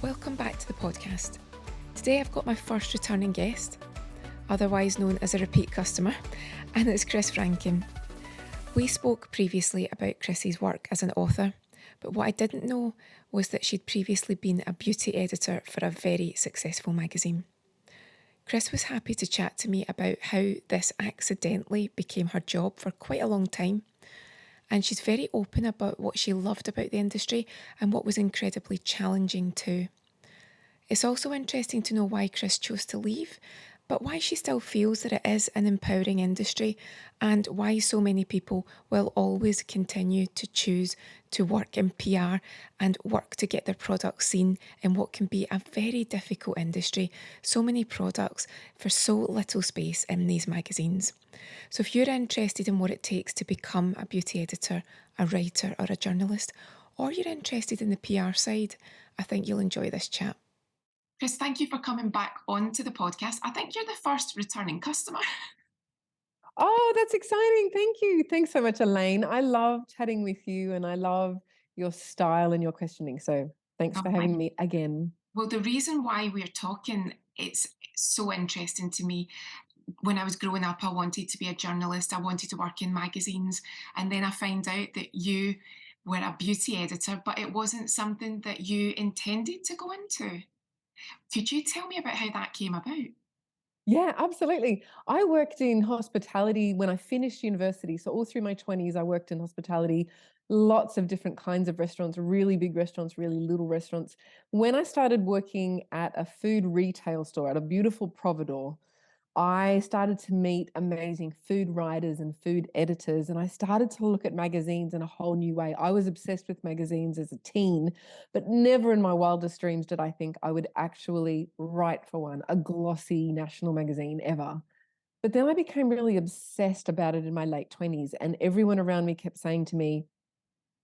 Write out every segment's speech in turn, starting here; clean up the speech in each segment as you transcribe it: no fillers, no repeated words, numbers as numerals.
Welcome back to the podcast. Today I've got my first returning guest, otherwise known as a repeat customer, and it's Kris Franken. We spoke previously about Kris's work as an author, but what I didn't know was that she'd previously been a beauty editor for a very successful magazine. Kris was happy to chat to me about how this accidentally became her job for quite a long time, and she's very open about what she loved about the industry and what was incredibly challenging too. It's also interesting to know why Kris chose to leave, but why she still feels that it is an empowering industry and why so many people will always continue to choose to work in PR and work to get their products seen in what can be a very difficult industry. So many products for so little space in these magazines. So if you're interested in what it takes to become a beauty editor, a writer or a journalist, or you're interested in the PR side, I think you'll enjoy this chat. Kris, thank you for coming back onto the podcast. I think you're the first returning customer. Oh, that's exciting. Thank you. Thanks so much, Elaine. I love chatting with you and I love your style and your questioning. So thanks for having me again. Well, the reason why we're talking, it's so interesting to me. When I was growing up, I wanted to be a journalist. I wanted to work in magazines. And then I found out that you were a beauty editor, but it wasn't something that you intended to go into. Could you tell me about how that came about? Yeah, absolutely. I worked in hospitality when I finished university. So all through my 20s, I worked in hospitality, lots of different kinds of restaurants, really big restaurants, really little restaurants. When I started working at a food retail store at a beautiful providor, I started to meet amazing food writers and food editors, and I started to look at magazines in a whole new way. I was obsessed with magazines as a teen, but never in my wildest dreams did I think I would actually write for one, a glossy national magazine ever. But then I became really obsessed about it in my late 20s, and everyone around me kept saying to me,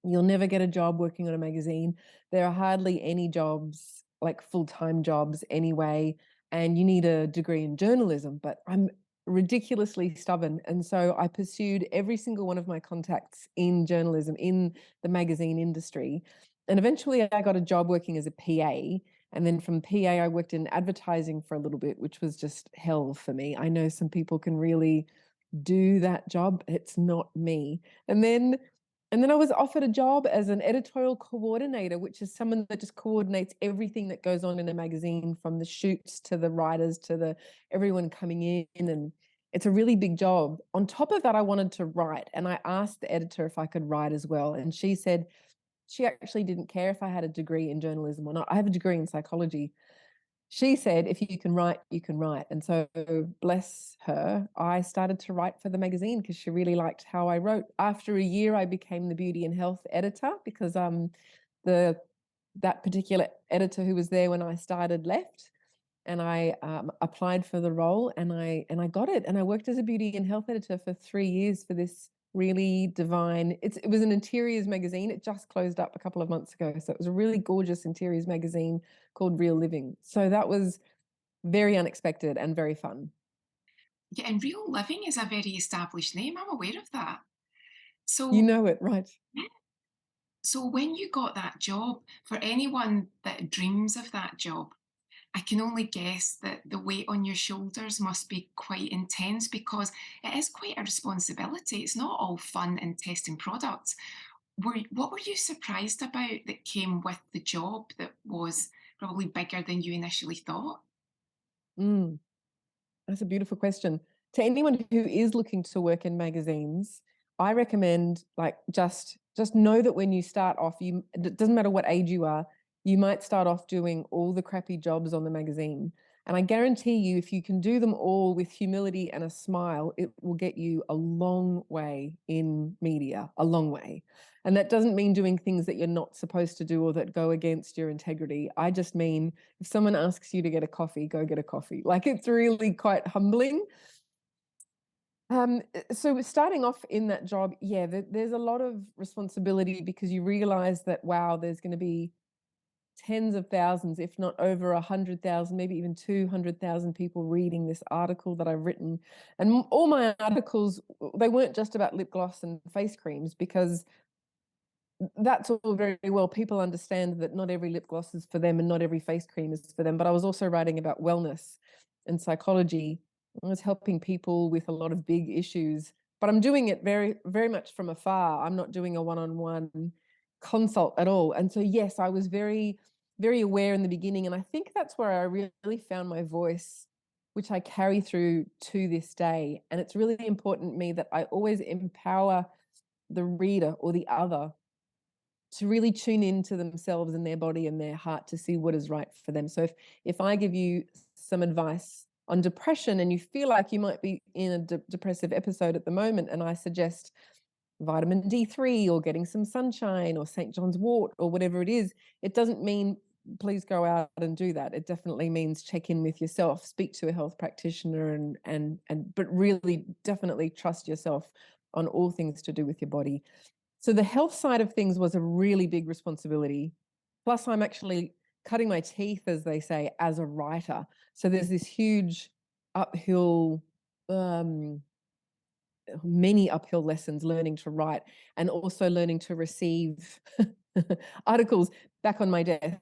"You'll never get a job working on a magazine. There are hardly any jobs, like full-time jobs anyway, and you need a degree in journalism." But I'm ridiculously stubborn. And so I pursued every single one of my contacts in journalism, in the magazine industry. And eventually I got a job working as a PA. And then from PA, I worked in advertising for a little bit, which was just hell for me. I know some people can really do that job. It's not me. And then I was offered a job as an editorial coordinator, which is someone that just coordinates everything that goes on in a magazine, from the shoots to the writers to the everyone coming in. And it's a really big job. On top of that, I wanted to write. And I asked the editor if I could write as well. And she said she actually didn't care if I had a degree in journalism or not. I have a degree in psychology. She said, if you can write, you can write. And so, bless her, I started to write for the magazine because she really liked how I wrote. After a year, I became the beauty and health editor because the that particular editor who was there when I started left, and I applied for the role, and I got it. And I worked as a beauty and health editor for 3 years for this really divine. It was an interiors magazine. It just closed up a couple of months ago, so it was a really gorgeous interiors magazine called Real Living. So that was very unexpected and very fun. Yeah, and Real Living is a very established name. I'm aware of that. You So, know it, right? yeah, so when you got that job, for anyone that dreams of that job, I can only guess that the weight on your shoulders must be quite intense because it is quite a responsibility. It's not all fun and testing products. What were you surprised about that came with the job that was probably bigger than you initially thought? Mm, that's a beautiful question. To anyone who is looking to work in magazines, I recommend, like, just know that when you start off, it doesn't matter what age you are, you might start off doing all the crappy jobs on the magazine. And I guarantee you, if you can do them all with humility and a smile, it will get you a long way in media, a long way. And that doesn't mean doing things that you're not supposed to do or that go against your integrity. I just mean, if someone asks you to get a coffee, go get a coffee. Like, it's really quite humbling. So starting off in that job, yeah, there's a lot of responsibility because you realize that, wow, there's going to be tens of thousands, if not over 100,000, maybe even 200,000 people reading this article that I've written. And all my articles, they weren't just about lip gloss and face creams, because That's all very well. People understand that not every lip gloss is for them and not every face cream is for them. But I was also writing about wellness and psychology. I was helping people with a lot of big issues, but I'm doing it very, very much from afar. I'm not doing a one-on-one consult at all. And so, yes, I was very, very aware in the beginning. And I think that's where I really found my voice, which I carry through to this day. And it's really important to me that I always empower the reader or the other to really tune into themselves and their body and their heart to see what is right for them. So if I give you some advice on depression and you feel like you might be in a depressive episode at the moment, and I suggest vitamin D3 or getting some sunshine or St. John's wort or whatever it is, it doesn't mean please go out and do that. It definitely means check in with yourself, speak to a health practitioner, and but really definitely trust yourself on all things to do with your body. So the health side of things was a really big responsibility. Plus, I'm actually cutting my teeth, as they say, as a writer. So there's this huge uphill, many uphill lessons learning to write and also learning to receive articles back on my desk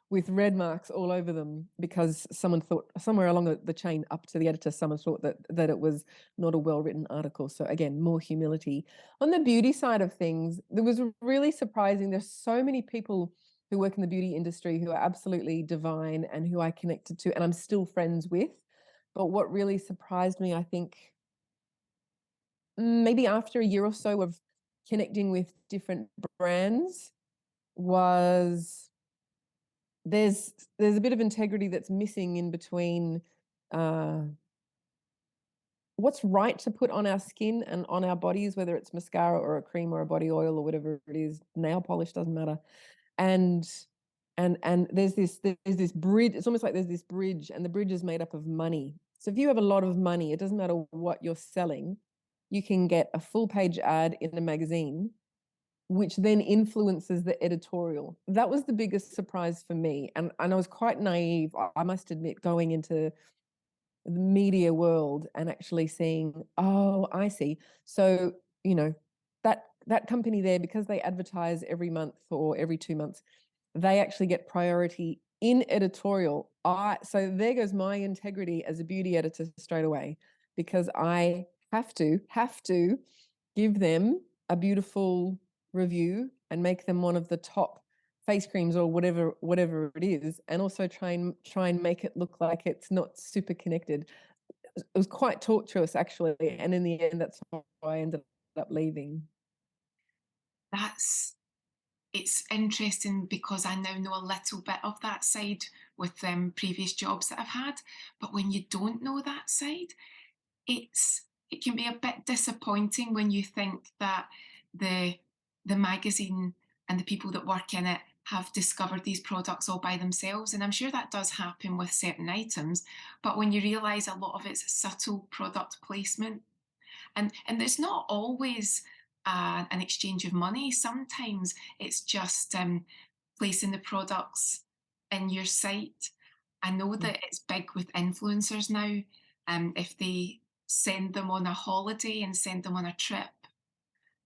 with red marks all over them because someone thought somewhere along the chain up to the editor, someone thought that it was not a well-written article. So again, more humility. On the beauty side of things, there was really surprising. There's so many people who work in the beauty industry who are absolutely divine and who I connected to and I'm still friends with. But what really surprised me, I think, maybe after a year or so of connecting with different brands was there's a bit of integrity that's missing in between uh, what's right to put on our skin and on our bodies, whether it's mascara or a cream or a body oil or whatever it is, nail polish doesn't matter, and and there's this bridge. It's almost like there's this bridge, and the bridge is made up of money. So if you have a lot of money, it doesn't matter what you're selling, you can get a full page ad in a magazine which then influences the editorial. That was the biggest surprise for me. And I was quite naive, I must admit, going into the media world and actually seeing, oh, I see. So, you know, that company there, because they advertise every month or every 2 months, they actually get priority in editorial. So there goes my integrity as a beauty editor straight away, because I have to give them a beautiful review and make them one of the top face creams or whatever it is, and also try and make it look like it's not super connected. It was quite torturous actually, and in the end that's why I ended up leaving. That's it's interesting because I now know a little bit of that side with previous jobs that I've had. But when you don't know that side, it can be a bit disappointing when you think that the the magazine and the people that work in it have discovered these products all by themselves. And I'm sure that does happen with certain items. But when you realize a lot of it's subtle product placement, and it's not always an exchange of money. Sometimes it's just placing the products in your site. I know Mm. that it's big with influencers now. If they send them on a holiday and send them on a trip,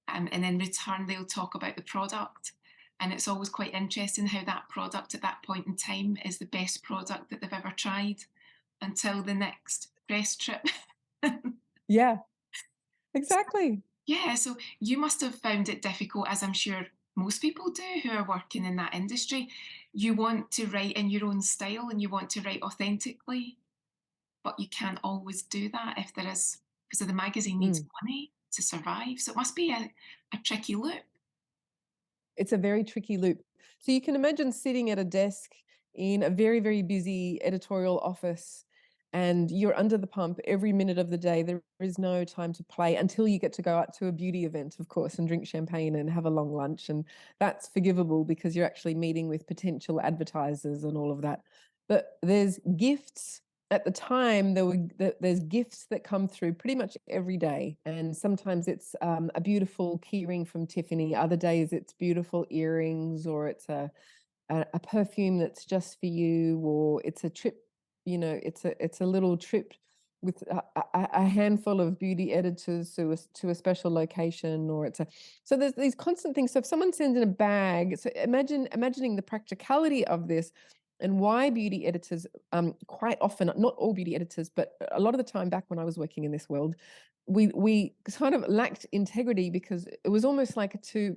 and in return they'll talk about the product. And it's always quite interesting how that product at that point in time is the best product that they've ever tried until the next press trip. Yeah, exactly. Yeah, so you must have found it difficult, as I'm sure most people do who are working in that industry. You want to write in your own style and you want to write authentically, but you can't always do that if there is, because the magazine needs Mm. money to survive. So it must be a tricky loop. It's a very tricky loop. So you can imagine sitting at a desk in a very, very busy editorial office and you're under the pump every minute of the day. There is no time to play until you get to go out to a beauty event, of course, and drink champagne and have a long lunch. And that's forgivable because you're actually meeting with potential advertisers and all of that. But there's gifts. At the time, there's gifts that come through pretty much every day, and sometimes it's a beautiful keyring from Tiffany. Other days, it's beautiful earrings, or it's a perfume that's just for you, or it's a trip. It's a little trip with a handful of beauty editors to a special location, or it's a so there's these constant things. So if someone sends in a bag, so imagining the practicality of this and why beauty editors, quite often, not all beauty editors, but a lot of the time back when I was working in this world, we kind of lacked integrity, because it was almost like to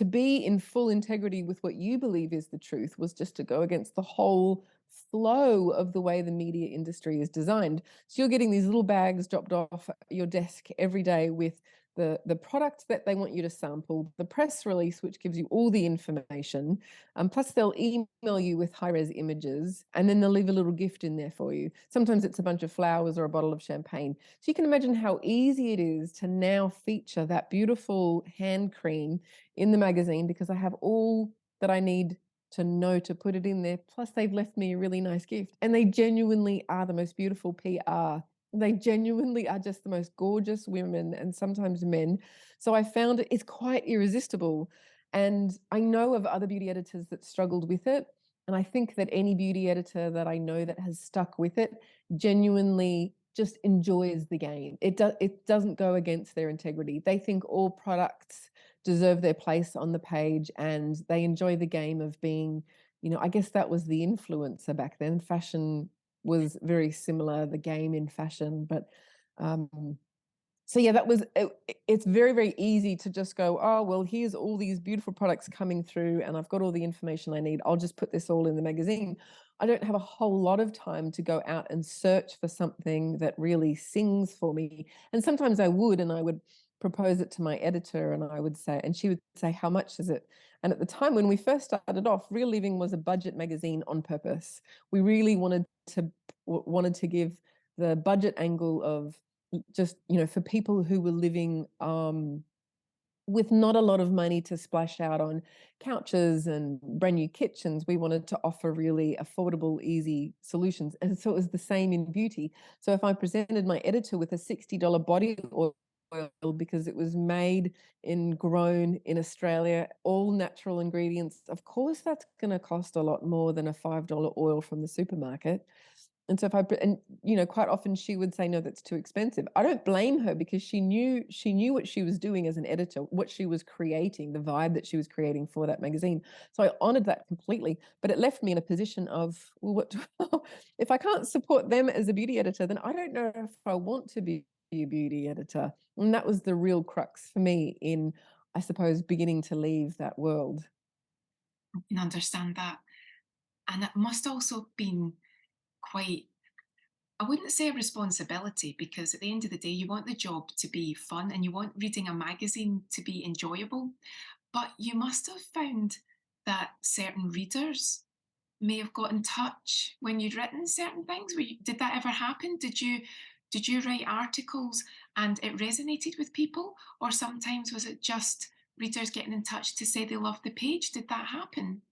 be in full integrity with what you believe is the truth was just to go against the whole flow of the way the media industry is designed. So you're getting these little bags dropped off at your desk every day with the product that they want you to sample, the press release, which gives you all the information, plus they'll email you with high-res images, and then they'll leave a little gift in there for you. Sometimes it's a bunch of flowers or a bottle of champagne. So you can imagine how easy it is to now feature that beautiful hand cream in the magazine, because I have all that I need to know to put it in there. Plus, they've left me a really nice gift. And they genuinely are the most beautiful PR. They genuinely are just the most gorgeous women and sometimes men. So I found it's quite irresistible. And I know of other beauty editors that struggled with it. And I think that any beauty editor that I know that has stuck with it genuinely just enjoys the game. It doesn't go against their integrity. They think all products deserve their place on the page, and they enjoy the game of being, I guess that was the influencer back then. Fashion was very similar, the game in fashion. But so yeah, that was it's very, very easy to just go, oh, well, here's all these beautiful products coming through and I've got all the information I need. I'll just put this all in the magazine. I don't have a whole lot of time to go out and search for something that really sings for me. And sometimes I would, and I would propose it to my editor, and I would say, and she would say, how much is it? And at the time when we first started off, Real Living was a budget magazine on purpose. We really wanted to give the budget angle of just, for people who were living with not a lot of money to splash out on couches and brand new kitchens. We wanted to offer really affordable, easy solutions. And so it was the same in beauty. So if I presented my editor with a $60 body oil, because it was made and grown in Australia, all natural ingredients, of course that's going to cost a lot more than a $5 oil from the supermarket. And so quite often she would say, no, that's too expensive. I don't blame her, because she knew what she was doing as an editor, what she was creating, the vibe that she was creating for that magazine. So I honored that completely, but it left me in a position of, well, if I can't support them as a beauty editor, then I don't know if I want to be a beauty editor. And that was the real crux for me in, I suppose, beginning to leave that world. I can understand that. And it must also have been quite, I wouldn't say a responsibility, because at the end of the day, you want the job to be fun and you want reading a magazine to be enjoyable. But you must have found that certain readers may have got in touch when you'd written certain things. Did that ever happen? Did you write articles and it resonated with people, or sometimes was it just readers getting in touch to say they loved the page? Did that happen?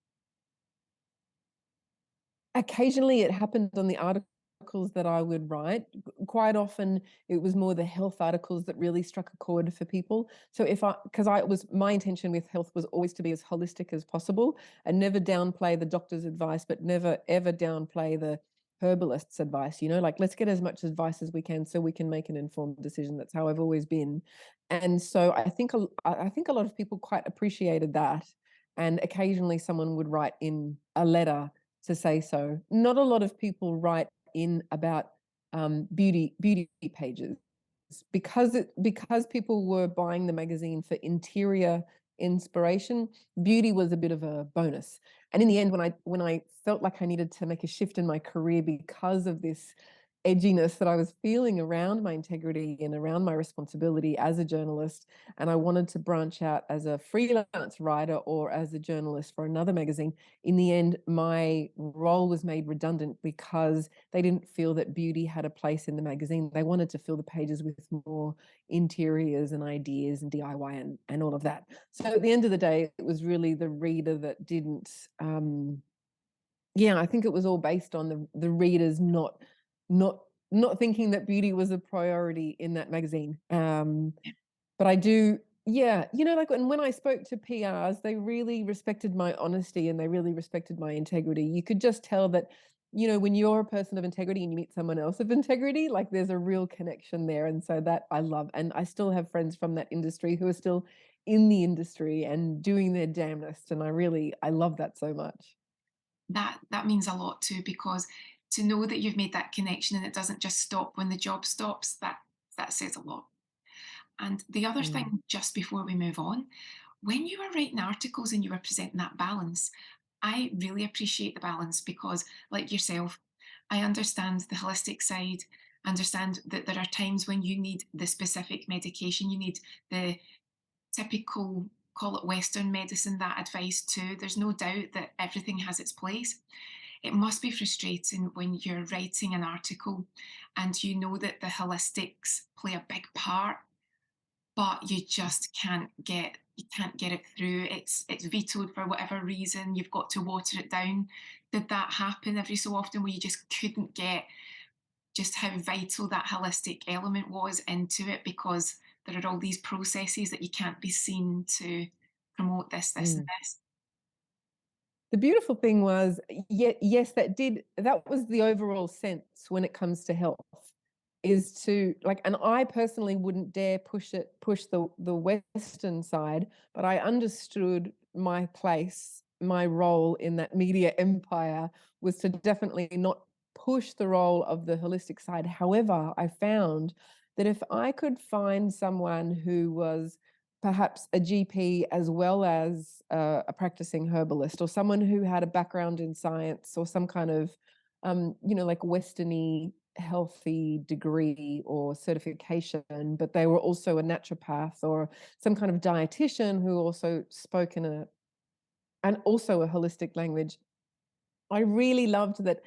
Occasionally, it happened on the articles that I would write. Quite often, it was more the health articles that really struck a chord for people. So because my intention with health was always to be as holistic as possible and never downplay the doctor's advice, but never ever downplay the herbalist's advice. Like, let's get as much advice as we can so we can make an informed decision. That's how I've always been. And so I think a lot of people quite appreciated that. And occasionally, someone would write in a letter to say so. Not a lot of people write in about beauty pages, because people were buying the magazine for interior inspiration. Beauty was a bit of a bonus. And in the end, when I felt like I needed to make a shift in my career because of this edginess that I was feeling around my integrity and around my responsibility as a journalist, and I wanted to branch out as a freelance writer or as a journalist for another magazine, in the end, my role was made redundant because they didn't feel that beauty had a place in the magazine. They wanted to fill the pages with more interiors and ideas and DIY and all of that. So at the end of the day, it was really the reader that didn't. Yeah, I think it was all based on the readers not not thinking that beauty was a priority in that magazine. But I do, yeah, like when I spoke to PRs, they really respected my honesty and they really respected my integrity. You could just tell that when you're a person of integrity and you meet someone else of integrity, like there's a real connection there. And so that I love. And I still have friends from that industry who are still in the industry and doing their damnedest. And I love that so much. That means a lot too, because to know that you've made that connection and it doesn't just stop when the job stops, that says a lot. And the other Mm, thing, just before we move on, when you were writing articles and you were presenting that balance, I really appreciate the balance because, like yourself, I understand the holistic side, understand that there are times when you need the specific medication, you need the typical, call it Western medicine, that advice too. There's no doubt that everything has its place. It must be frustrating when you're writing an article and you know that the holistics play a big part, but you can't get it through. It's vetoed for whatever reason. You've got to water it down. Did that happen every so often where you just couldn't get just how vital that holistic element was into it because there are all these processes that you can't be seen to promote this, and mm. this? The beautiful thing was, yes, that was the overall sense when it comes to health, is to like, and I personally wouldn't dare push the Western side, but I understood my place, my role in that media empire was to definitely not push the role of the holistic side. However, I found that if I could find someone who was perhaps a GP as well as a practicing herbalist, or someone who had a background in science or some kind of, like Westerny healthy degree or certification, but they were also a naturopath or some kind of dietitian who also spoke in a and also a holistic language. I really loved that.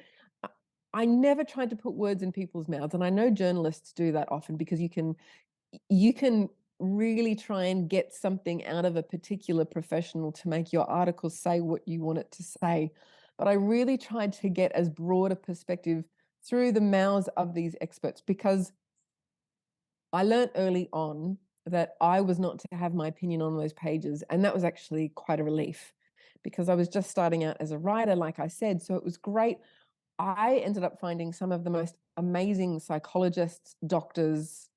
I I never tried to put words in people's mouths, and I know journalists do that often because you can really try and get something out of a particular professional to make your article say what you want it to say. But I really tried to get as broad a perspective through the mouths of these experts because I learned early on that I was not to have my opinion on those pages. And that was actually quite a relief because I was just starting out as a writer, like I said. So it was great. I ended up finding some of the most amazing psychologists, doctors,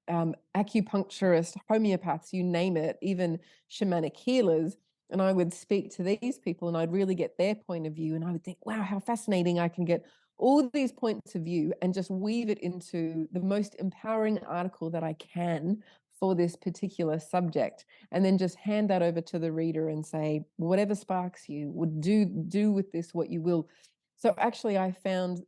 acupuncturists, homeopaths, you name it, even shamanic healers. And I would speak to these people and I'd really get their point of view. And I would think, wow, how fascinating. I can get all these points of view and just weave it into the most empowering article that I can for this particular subject. And then just hand that over to the reader and say, whatever sparks you would do with this what you will. So actually I found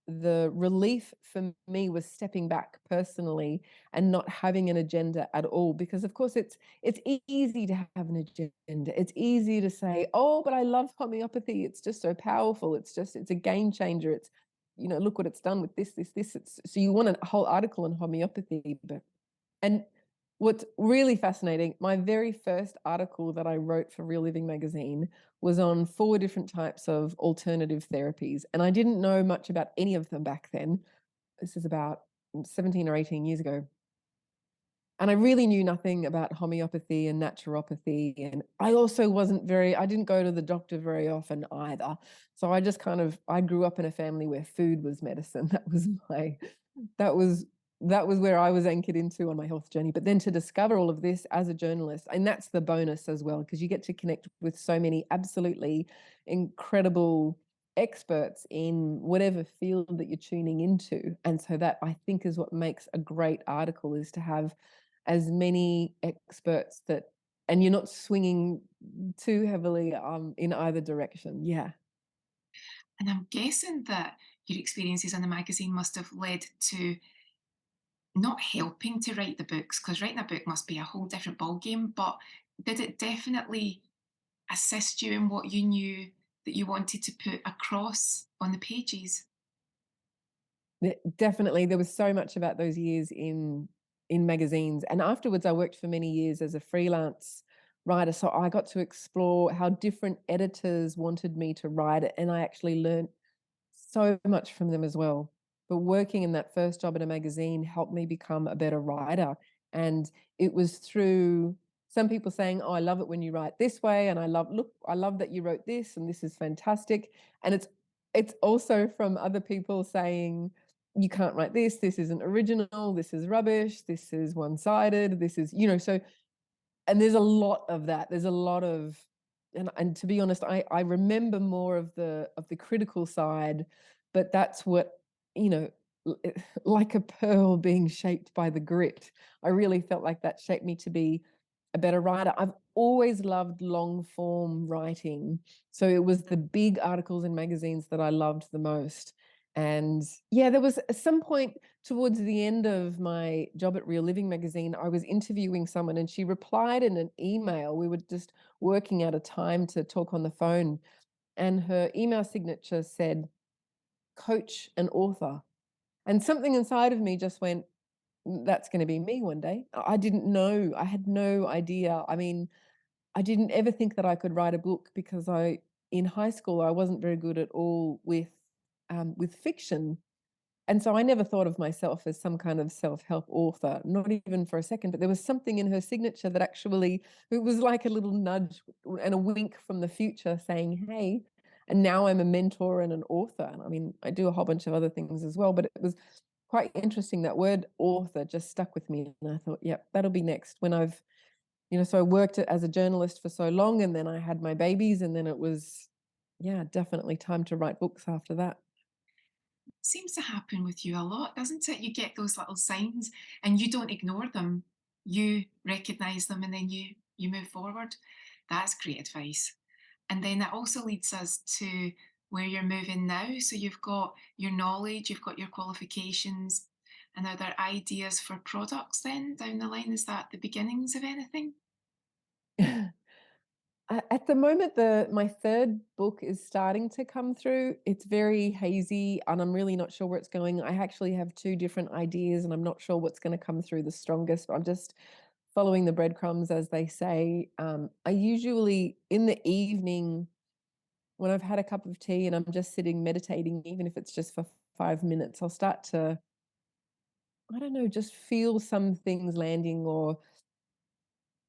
the relief for me was stepping back personally and not having an agenda at all, because of course it's easy to have an agenda. It's easy to say, oh, but I love homeopathy, it's just so powerful, it's a game changer, it's look what it's done with this. So you want a whole article on homeopathy. But and what's really fascinating, my very first article that I wrote for Real Living magazine was on 4 different types of alternative therapies. And I didn't know much about any of them back then. This is about 17 or 18 years ago. And I really knew nothing about homeopathy and naturopathy. And I didn't go to the doctor very often either. So I grew up in a family where food was medicine. That was that was where I was anchored into on my health journey. But then to discover all of this as a journalist, and that's the bonus as well, because you get to connect with so many absolutely incredible experts in whatever field that you're tuning into. And so that, I think, is what makes a great article, is to have as many experts that, and you're not swinging too heavily in either direction. Yeah. And I'm guessing that your experiences on the magazine must have led to not helping to write the books, because writing a book must be a whole different ballgame, but did it definitely assist you in what you knew that you wanted to put across on the pages? Definitely, there was so much about those years in magazines, and afterwards I worked for many years as a freelance writer, so I got to explore how different editors wanted me to write it, and I actually learned so much from them as well. But working in that first job at a magazine helped me become a better writer, and it was through some people saying, "Oh, I love it when you write this way," and I love that you wrote this, and this is fantastic. And it's it's also from other people saying, "You can't write this. This isn't original. This is rubbish. This is one-sided. This is," so and there's a lot of that. There's a lot of, and to be honest, I remember more of the critical side, but that's what, you know, like a pearl being shaped by the grit. I really felt like that shaped me to be a better writer. I've always loved long form writing. So it was the big articles in magazines that I loved the most. And yeah, there was at some point towards the end of my job at Real Living magazine, I was interviewing someone and she replied in an email. We were just working out a time to talk on the phone, and her email signature said, "Coach and author." And something inside of me just went, That's going to be me one day." I didn't know. I had no idea. I mean, I didn't ever think that I could write a book because in high school, I wasn't very good at all with fiction. And so I never thought of myself as some kind of self-help author, not even for a second. But there was something in her signature that actually, it was like a little nudge and a wink from the future saying, "Hey," and now I'm a mentor and an author. And I mean, I do a whole bunch of other things as well, but it was quite interesting. That word author just stuck with me. And I thought, yep, that'll be next when so I worked as a journalist for so long, and then I had my babies, and then it was, yeah, definitely time to write books after that. Seems to happen with you a lot, doesn't it? You get those little signs and you don't ignore them. You recognize them and then you move forward. That's great advice. And then that also leads us to where you're moving now. So you've got your knowledge, you've got your qualifications, and are there ideas for products then down the line? Is that the beginnings of anything? At the moment, the my third book is starting to come through. It's very hazy, and I'm really not sure where it's going. I actually have two different ideas, and I'm not sure what's going to come through the strongest. But I'm just following the breadcrumbs, as they say. I usually, in the evening, when I've had a cup of tea and I'm just sitting meditating, even if it's just for 5 minutes, I'll start to, I don't know, just feel some things landing, or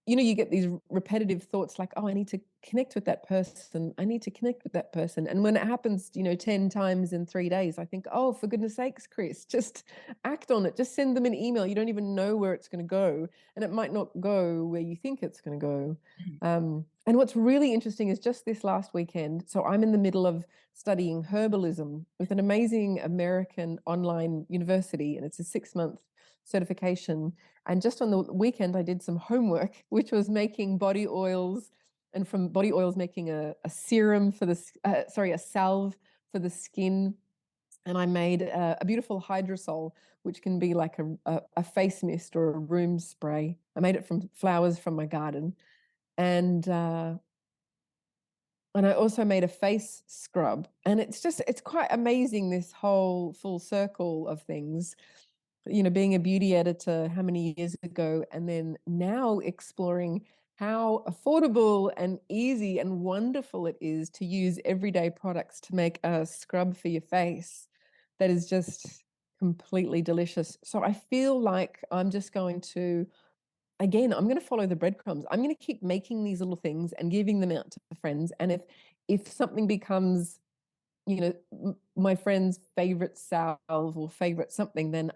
you get these repetitive thoughts like, "Oh, I need to connect with that person. I need to connect with that person." And when it happens, 10 times in 3 days, I think, "Oh, for goodness sakes, Kris, just act on it. Just send them an email. You don't even know where it's going to go. And it might not go where you think it's going to go." Mhm. And what's really interesting is just this last weekend. So I'm in the middle of studying herbalism with an amazing American online university, and it's a 6-month certification. And just on the weekend, I did some homework, which was making body oils, and from body oils, making a serum for a salve for the skin. And I made a beautiful hydrosol, which can be like a face mist or a room spray. I made it from flowers from my garden. And and I also made a face scrub. And it's quite amazing, this whole full circle of things. Being a beauty editor how many years ago, and then now exploring how affordable and easy and wonderful it is to use everyday products to make a scrub for your face that is just completely delicious. So I feel like I'm going to follow the breadcrumbs. I'm going to keep making these little things and giving them out to friends. And if something becomes, my friend's favorite salve or favorite something, then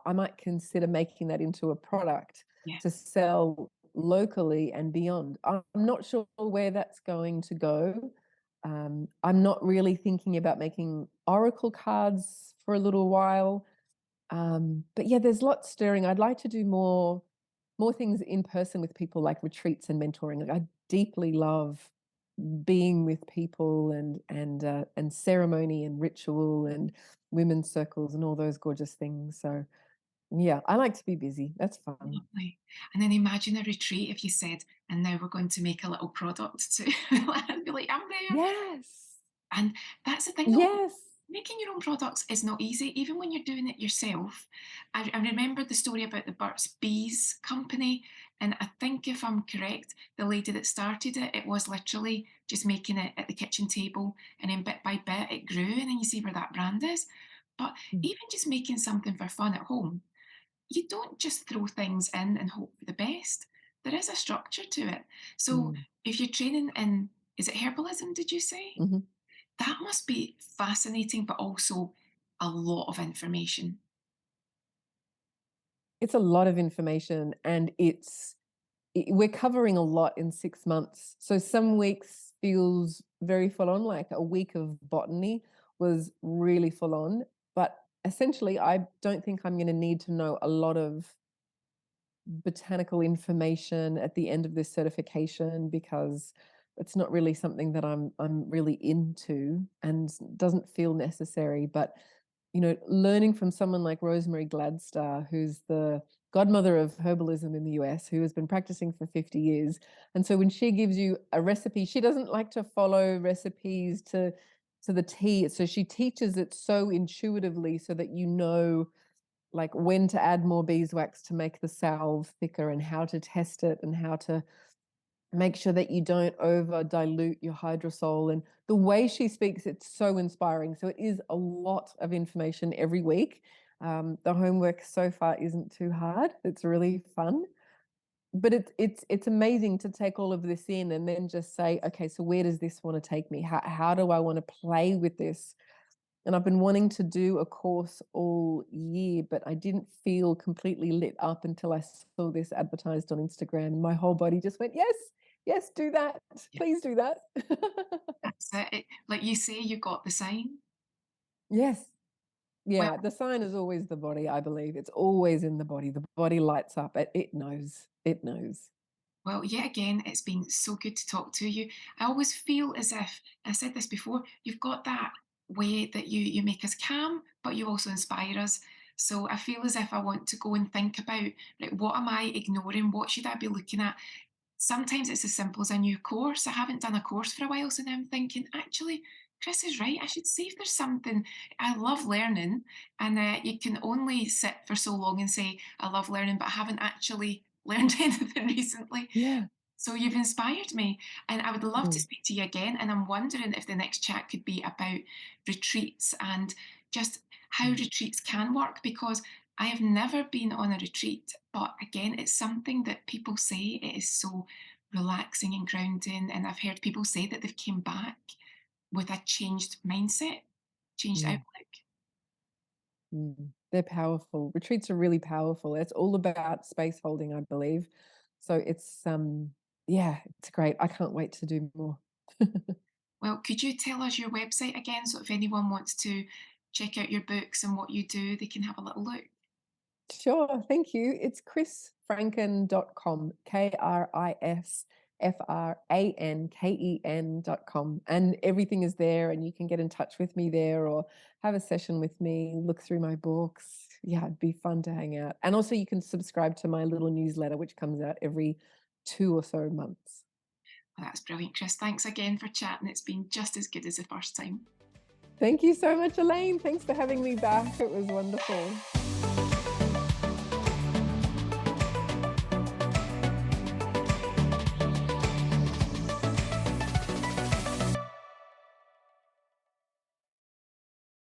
I might consider making that into a product Yeah. to sell locally and beyond. I'm not sure where that's going to go. I'm not really thinking about making oracle cards for a little while. But yeah, there's lots stirring. I'd like to do more things in person with people, like retreats and mentoring. Like, I deeply love being with people, and ceremony and ritual and women's circles and all those gorgeous things. So yeah, I like to be busy. That's fun. Lovely. And then imagine a retreat if you said, and now we're going to make a little product to and be like, I'm there. Yes. And that's the thing though, Yes. making your own products is not easy, even when you're doing it yourself. I remember the story about the Burt's Bees company, and I think if I'm correct, the lady that started it, it was literally just making it at the kitchen table, and then bit by bit it grew, and then you see where that brand is. But Mm, even just making something for fun at home, you don't just throw things in and hope for the best. There is a structure to it. So mm, if you're training in, is it herbalism, did you say? mhm. That must be fascinating, but also a lot of information. It's a lot of information, and we're covering a lot in 6 months. So some weeks feels very full on, like a week of botany was really full on, but essentially, I don't think I'm gonna need to know a lot of botanical information at the end of this certification because it's not really something that I'm really into and doesn't feel necessary. But learning from someone like Rosemary Gladstar, who's the godmother of herbalism in the US, who has been practicing for 50 years. And so when she gives you a recipe, she doesn't like to follow recipes to the T. So she teaches it so intuitively so that you know like when to add more beeswax to make the salve thicker and how to test it and how to make sure that you don't over dilute your hydrosol. And the way she speaks, it's so inspiring. So it is a lot of information every week. The homework so far isn't too hard. It's really fun. But it's amazing to take all of this in and then just say, okay, so where does this want to take me? How do I want to play with this? And I've been wanting to do a course all year, but I didn't feel completely lit up until I saw this advertised on Instagram. And my whole body just went, yes, yes, do that. Yeah, Please do that. that's it. Like you say, you got the sign. Yes. Well, Yeah. The sign is always the body, I believe. It's always in the body. The body lights up. It knows. It knows. well, yet again, it's been so good to talk to you. I always feel as if, I said this before, you've got that way that you make us calm, but you also inspire us. So I feel as if I want to go and think about, like, what am I ignoring? What should I be looking at? Sometimes it's as simple as a new course. I haven't done a course for a while, so now I'm thinking, actually, Kris is right. I should see if there's something. I love learning, and you can only sit for so long and say, I love learning, but I haven't actually learned anything recently. Yeah. So you've inspired me, and I would love to Mm, speak to you again. And I'm wondering if the next chat could be about retreats and just how mm, retreats can work, because I have never been on a retreat, but again, it's something that people say it is so relaxing and grounding. And I've heard people say that they've came back with a changed mindset, changed mm, outlook. mm. They're powerful. Retreats are really powerful. It's all about space holding, I believe. So yeah, it's great. I can't wait to do more. Well, could you tell us your website again? So if anyone wants to check out your books and what you do, they can have a little look. Sure, thank you. It's krisfranken.com, KrisFranken.com. And everything is there, and you can get in touch with me there or have a session with me, look through my books. Yeah, it'd be fun to hang out. And also, you can subscribe to my little newsletter, which comes out every 2 or so months. Well, that's brilliant, Kris. Thanks again for chatting. It's been just as good as the first time. Thank you so much, Elaine. Thanks for having me back. It was wonderful.